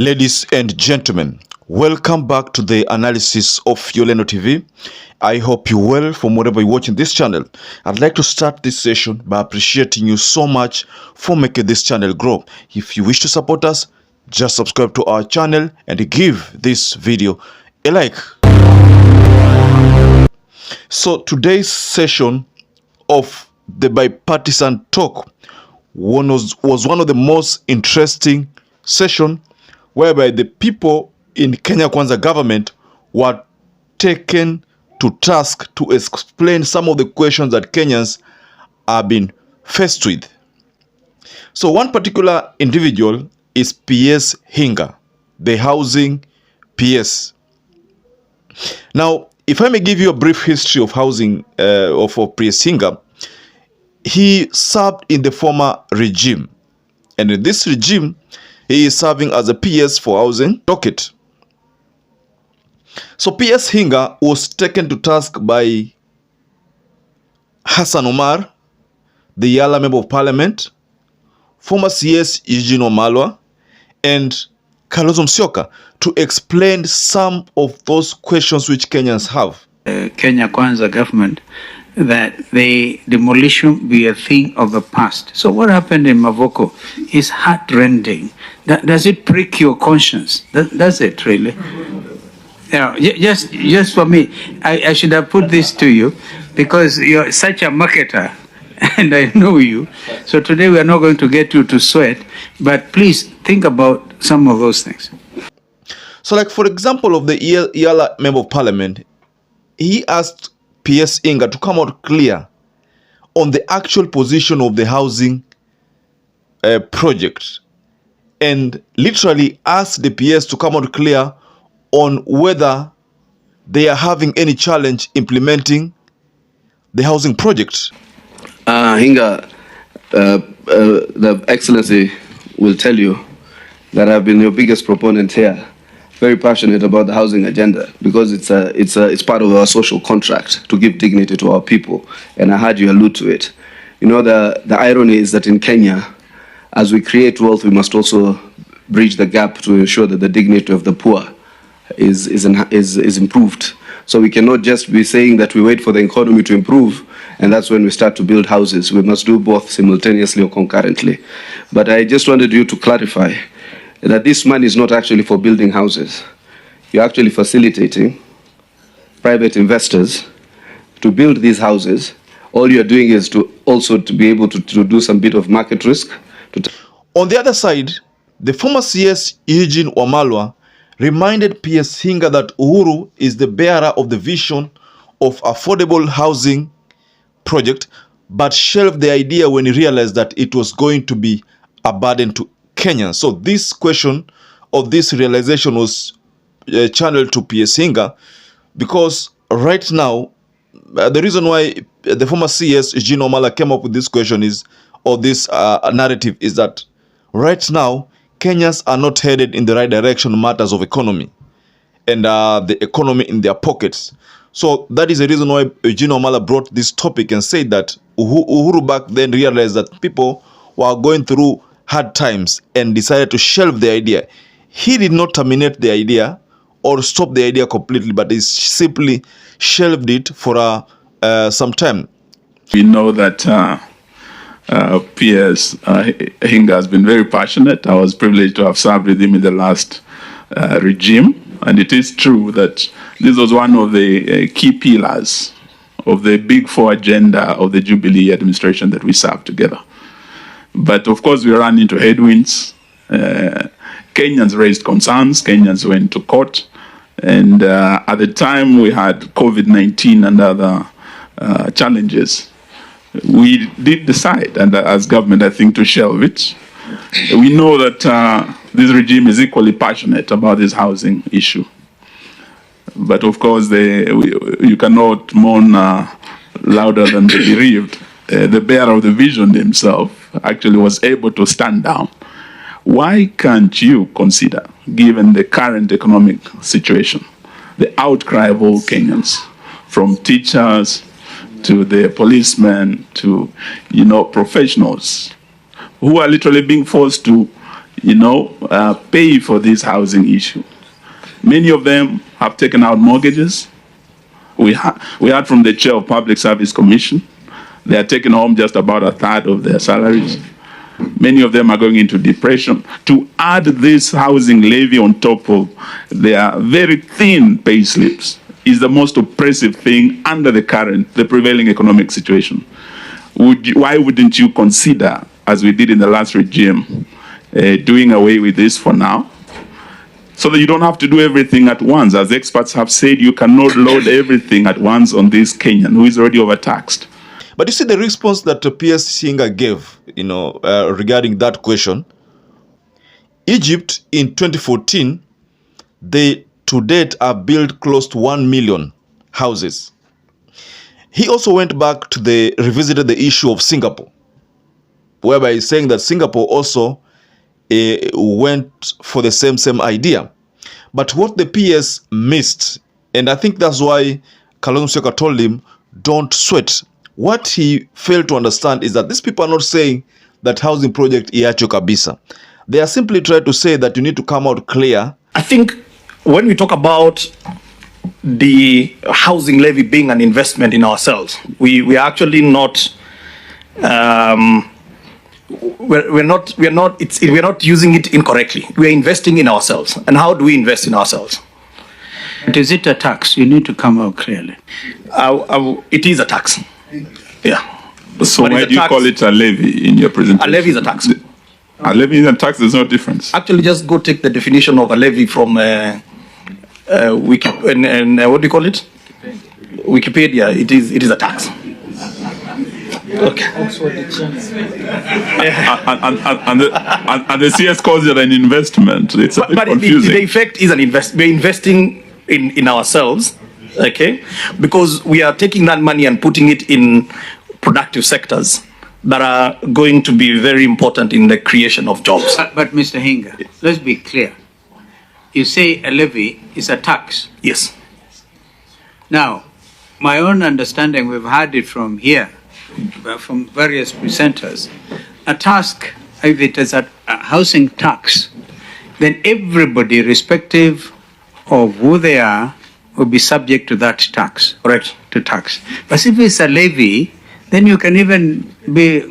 Ladies and gentlemen, welcome back to the analysis of YOLENO TV. I hope you're well from wherever you're watching this channel. I'd like to start this session by appreciating you so much for making this channel grow. If you wish to support us, just subscribe to our channel and give this video a like. So today's session of the bipartisan talk was one of the most interesting sessions whereby the people in Kenya Kwanza government were taken to task to explain some of the questions that Kenyans have been faced with. So one particular individual is PS Hinga, the housing PS. Now, if I may give you a brief history of housing of PS Hinga, he served in the former regime, and in this regime, he is serving as a PS for housing docket. So PS Hinga was taken to task by Hassan Omar, the Yala Member of Parliament, former CS Eugene Wamalwa, and KALONZO to explain some of those questions which Kenyans have. Kenya Kwanza government that the demolition be a thing of the past. So what happened in Mavoko is heart-rending. Does it prick your conscience? Does it really? Yeah, just for me, I should have put this to you because you're such a marketer and I know you. So today we are not going to get you to sweat, but please think about some of those things. So like for example of the Yala Member of Parliament, he asked PS Hinga to come out clear on the actual position of the housing project, and literally asked the PS to come out clear on whether they are having any challenge implementing the housing project. Hinga, the Excellency will tell you that I've been your biggest proponent here. Very passionate about the housing agenda because it's part of our social contract to give dignity to our people, and I heard you allude to it. You know, the irony is that in Kenya, as we create wealth, we must also bridge the gap to ensure that the dignity of the poor is improved. So we cannot just be saying that we wait for the economy to improve and that's when we start to build houses. We must do both simultaneously or concurrently. But I just wanted you to clarify that this money is not actually for building houses. You're actually facilitating private investors to build these houses. All you're doing is to be able to do some bit of market risk. On the other side, the former CS Eugene Wamalwa reminded PS Hinga that Uhuru is the bearer of the vision of affordable housing project, but shelved the idea when he realized that it was going to be a burden to Kenya. So this question of this realization was channeled to PS Hinga because right now the reason why the former CS Eugene Wamalwa came up with this question is, or this narrative is that right now Kenyans are not headed in the right direction in matters of economy and the economy in their pockets. So that is the reason why Eugene Wamalwa brought this topic and said that Uhuru back then realized that people were going through hard times and decided to shelve the idea. He did not terminate the idea or stop the idea completely, but he simply shelved it for some time. We know that PS Hinga has been very passionate. I was privileged to have served with him in the last regime, and it is true that this was one of the key pillars of the Big Four agenda of the Jubilee administration that we served together. But of course, we ran into headwinds. Kenyans raised concerns. Kenyans went to court. And at the time, we had COVID-19 and other challenges. We did decide, and as government, I think, to shelve it. We know that this regime is equally passionate about this housing issue. But of course, you cannot mourn louder than the bereaved. The bearer of the vision himself actually was able to stand down. Why can't you consider, given the current economic situation, the outcry of all Kenyans, from teachers to the policemen to, professionals, who are literally being forced to, pay for this housing issue. Many of them have taken out mortgages. We heard from the chair of Public Service Commission. They are taking home just about a third of their salaries. Many of them are going into depression. To add this housing levy on top of their very thin pay slips is the most oppressive thing under the prevailing economic situation. Why wouldn't you consider, as we did in the last regime, doing away with this for now, so that you don't have to do everything at once? As experts have said, you cannot load everything at once on this Kenyan who is already overtaxed. But you see the response that PS Hinga gave, regarding that question. Egypt in 2014, they to date have built close to 1 million houses. He also went back to revisited the issue of Singapore, whereby he's saying that Singapore also went for the same idea. But what the PS missed, and I think that's why KALONZO told him, don't sweat. What he failed to understand is that these people are not saying that housing project iacho kabisa. They are simply trying to say that you need to come out clear. I think when we talk about the housing levy being an investment in ourselves, we are actually not. We're not using it incorrectly. We are investing in ourselves. And how do we invest in ourselves? Is it a tax? You need to come out clearly. It is a tax. Yeah. So why do you call it a levy in your presentation? A levy is a tax. A levy and a tax, there's no difference. Actually, just go take the definition of a levy from what do you call it? Wikipedia. It is a tax. Okay. And the CS calls it an investment. It's a bit confusing. The effect is an investment. We're investing in ourselves, okay? Because we are taking that money and putting it in productive sectors that are going to be very important in the creation of jobs. But Mr. Hinga, let's be clear. You say a levy is a tax. Yes. Now, my own understanding, we've heard it from here, from various presenters. A task, if it is a housing tax, then everybody, irrespective of who they are, will be subject to that tax. Correct. To tax. But if it's a levy, then you can even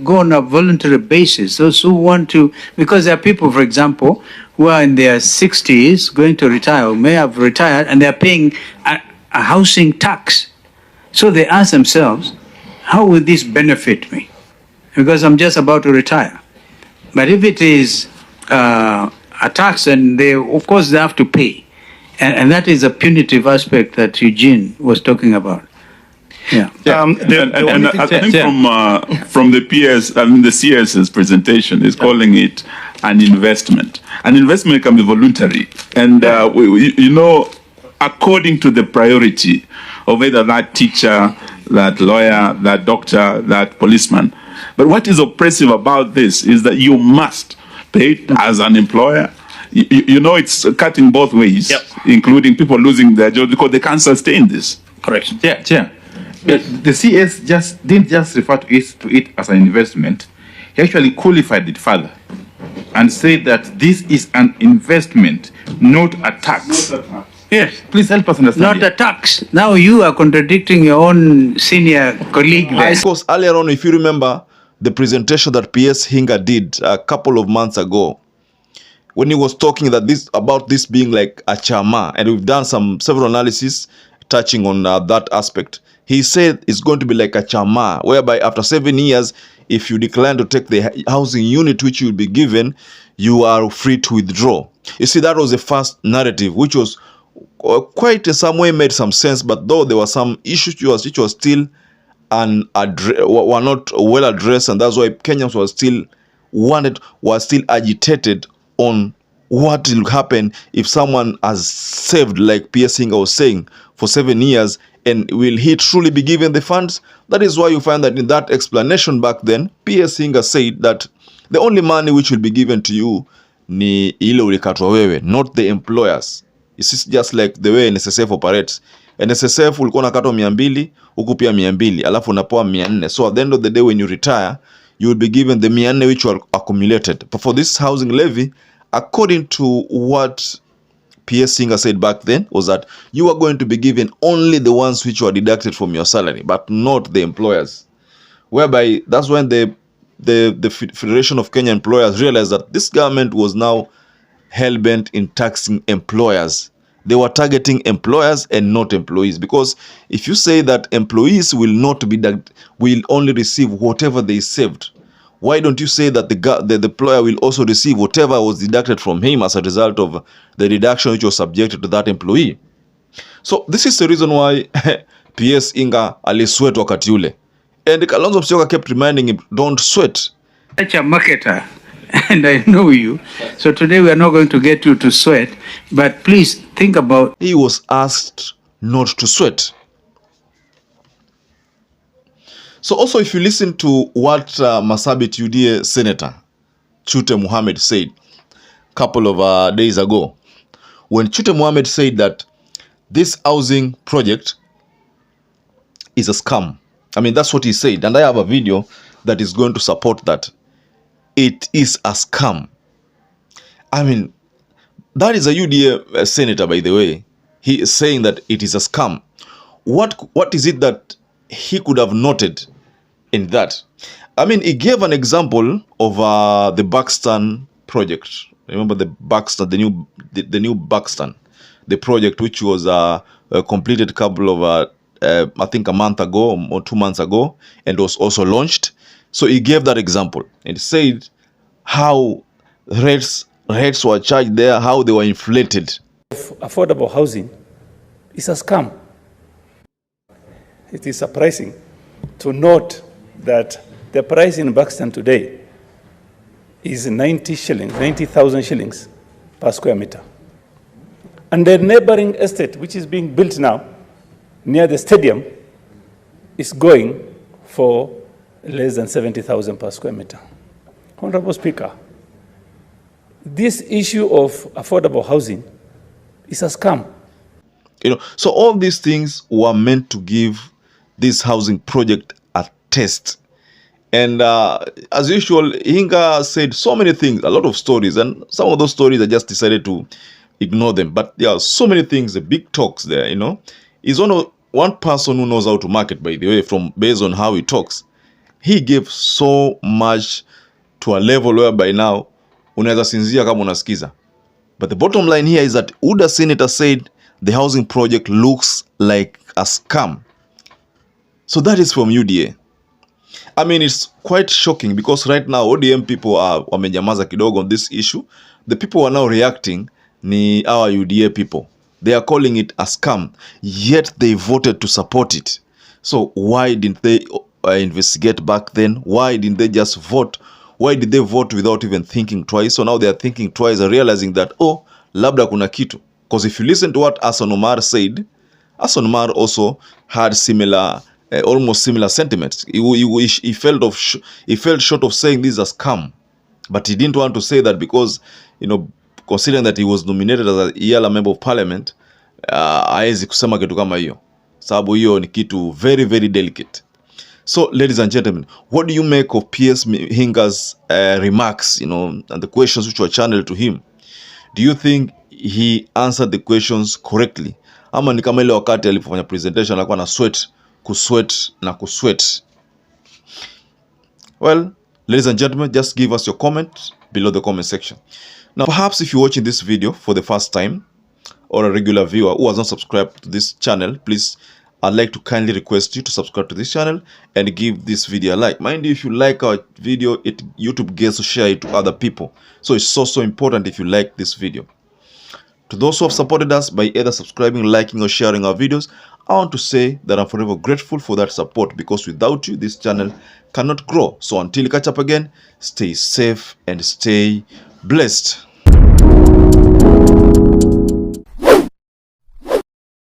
go on a voluntary basis. Those who want to, because there are people, for example, who are in their 60s, going to retire, or may have retired, and they're paying a housing tax. So they ask themselves, how will this benefit me? Because I'm just about to retire. But if it is a tax, then of course they have to pay. And that is a punitive aspect that Eugene was talking about. Yeah. I think from the PS, the CS's presentation is calling it an investment. An investment can be voluntary. And, according to the priority of either that teacher, that lawyer, that doctor, that policeman. But what is oppressive about this is that you must pay it as an employer. It's cutting both ways, yep, including people losing their jobs because they can't sustain this. Correct. Yeah, Chair. The CS didn't just refer to it as an investment. He actually qualified it further and said that this is an investment, not a tax. Not a tax. Yes. Please help us understand. Not a tax. Now you are contradicting your own senior colleague there. Of course, earlier on, if you remember the presentation that PS Hinga did a couple of months ago, when he was talking about this being like a chama, and we've done several analysis touching on that aspect. He said it's going to be like a chama, whereby after 7 years, if you decline to take the housing unit which you will be given, you are free to withdraw. You see, that was the first narrative, which was quite in some way made some sense, but though there were some issues which was still were not well addressed, and that's why Kenyans were still agitated on what will happen if someone has saved, like PS Hinga was saying, for 7 years, and will he truly be given the funds? That is why you find that in that explanation back then, PS Hinga said that the only money which will be given to you ni ile ulikatwa wewe, not the employers. It's just like the way NSSF operates. NSSF ulikuwa unakatwa 200, huku pia 200, alafu unapewa 400. So at the end of the day, when you retire, you will be given the 400 which were accumulated. But for this housing levy, according to what PS Singer said back then, was that you are going to be given only the ones which were deducted from your salary, but not the employers. Whereby that's when the Federation of Kenya Employers realized that this government was now hell-bent in taxing employers. They were targeting employers and not employees, because if you say that employees will not be will only receive whatever they saved, why don't you say that the employer will also receive whatever was deducted from him as a result of the deduction which was subjected to that employee? So this is the reason why PS Inga alisweat wakati ule. And Kalonzo Musyoka kept reminding him, don't sweat. Such a marketer, and I know you. So today we are not going to get you to sweat, but please think about... He was asked not to sweat. So also, if you listen to what Marsabit UDA Senator Chute Mohamed said a couple of days ago, when Chute Mohamed said that this housing project is a scam. I mean, that's what he said, and I have a video that is going to support that. It is a scam. I mean, that is a UDA senator, by the way. He is saying that it is a scam. What is it that he could have noted in that? I mean, he gave an example of the Buxton project. Remember the Buxton, the new Buxton, the project which was completed a couple of I think a month ago or 2 months ago, and was also launched. So he gave that example and said how rates were charged there, how they were inflated. Affordable housing is a scam. It is surprising to note that the price in Buxton today is 90,000 shillings per square meter. And the neighboring estate, which is being built now near the stadium, is going for less than 70,000 per square meter. Honorable Speaker, this issue of affordable housing is a scam. You know, so all these things were meant to give this housing project a test. And as usual, Hinga said so many things, a lot of stories, and some of those stories I just decided to ignore them. But there are so many things, the big talks there, you know. He's one person who knows how to market, by the way, based on how he talks. He gave so much to a level where by now unaweza sinzia kama unasikiza. But the bottom line here is that UDA senator said the housing project looks like a scam. So that is from UDA. I mean, it's quite shocking because right now ODM people are wamenyamaza kidogo on this issue. The people who are now reacting ni our UDA people. They are calling it a scam, yet they voted to support it. So why didn't they investigate back then? Why didn't they just vote? Why did they vote without even thinking twice? So now they are thinking twice and realizing that, oh, labda kuna kitu. Because if you listen to what Hassan Omar said, Hassan Omar also had similar, almost similar sentiments. He felt short of saying this as scam, but he didn't want to say that because, you know, considering that he was nominated as a Yala member of parliament, haezi kusema kitu kama hiyo. Sababu hiyo ni kitu very, very delicate. So, ladies and gentlemen, what do you make of PS Hinga's remarks, you know, and the questions which were channeled to him? Do you think he answered the questions correctly? Ama ni kama ile wakati alipofanya presentation alikuwa na kusweat. Well, ladies and gentlemen, just give us your comment below the comment section. Now, perhaps if you're watching this video for the first time or a regular viewer who has not subscribed to this channel, please, I'd like to kindly request you to subscribe to this channel and give this video a like. Mind you, if you like our video, YouTube gets to share it to other people. So it's so important if you like this video. To those who have supported us by either subscribing, liking, or sharing our videos, I want to say that I'm forever grateful for that support, because without you, this channel cannot grow. So until we catch up again, stay safe and stay blessed.